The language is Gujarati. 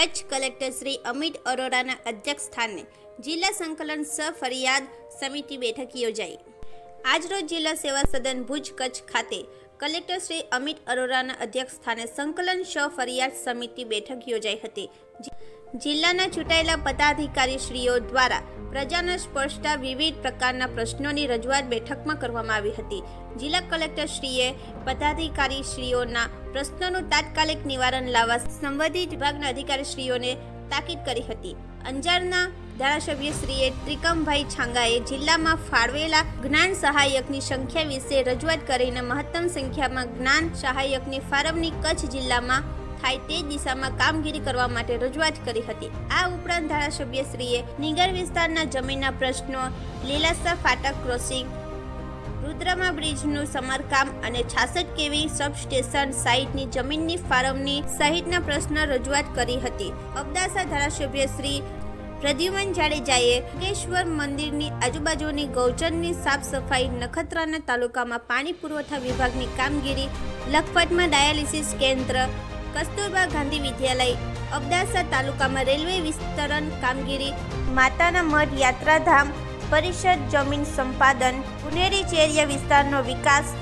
કચ્છ કલેક્ટર શ્રી અમિત અરોરાના અધ્યક્ષસ્થાને જિલ્લા સંકલન ફરિયાદ સમિતિ બેઠક યોજાઈ। આજરોજ જિલ્લા સેવા સદન ભુજ કચ્છ ખાતે કલેક્ટર શ્રી અમિત અરોરાના અધ્યક્ષસ્થાને સંકલન ફરિયાદ સમિતિ બેઠક યોજાઈ હતી। જિલ્લાના ચૂંટાયેલા પદાધિકારીશ્રીઓ દ્વારા પ્રજાને સ્પર્શતા વિવિધ પ્રકારના પ્રશ્નોની રજૂઆત બેઠકમાં કરવામાં આવી હતી। જિલ્લા કલેક્ટરશ્રીએ પદાધિકારીશ્રીઓના પ્રશ્નોનું તાત્કાલિક નિવારણ લાવવા સંબંધિત વિભાગના અધિકારીશ્રીઓને તાકીદ કરી હતી। અંજારના ધારાસભ્યશ્રીએ ત્રિકમભાઈ છાંગાએ જિલ્લામાં ફાળવેલા જ્ઞાન સહાયકની સંખ્યા વિશે રજૂઆત કરીને મહત્તમ સંખ્યામાં જ્ઞાન સહાયકની ફાળવણી કચ્છ જિલ્લામાં થાય તે દિશામાં કામગીરી કરવા માટે રજૂઆત કરી હતી। આ ઉપરાંત ધારાસભ્યશ્રીએ નિગર વિસ્તારના જમીનના પ્રશ્નો, લીલાસા ફાટક ક્રોસિંગ, રુદ્રમા બ્રિજનું સમારકામ અને 66 કેવી સબસ્ટેશન સાઇટની જમીનની ફાળવણી સહિતના પ્રશ્નો રજૂઆત કરી હતી। અબડાસા ધારાસભ્ય શ્રી પ્રદ્યુમન જાડેજાએ યોગેશ્વર મંદિરની આજુબાજુની ગૌચરની સાફ સફાઈ, નખત્રાણા તાલુકામાં પાણી પુરવઠા વિભાગની કામગીરી, લખપતમાં ડાયાલિસિસ કેન્દ્ર, કસ્તુરબા ગાંધી વિદ્યાલય, અબડાસા તાલુકામાં રેલવે વિસ્તરણ કામગીરી, માતાના મઢ યાત્રાધામ પરિષદ જમીન સંપાદન, પુનેરી ચેરિયા વિસ્તારનો વિકાસ,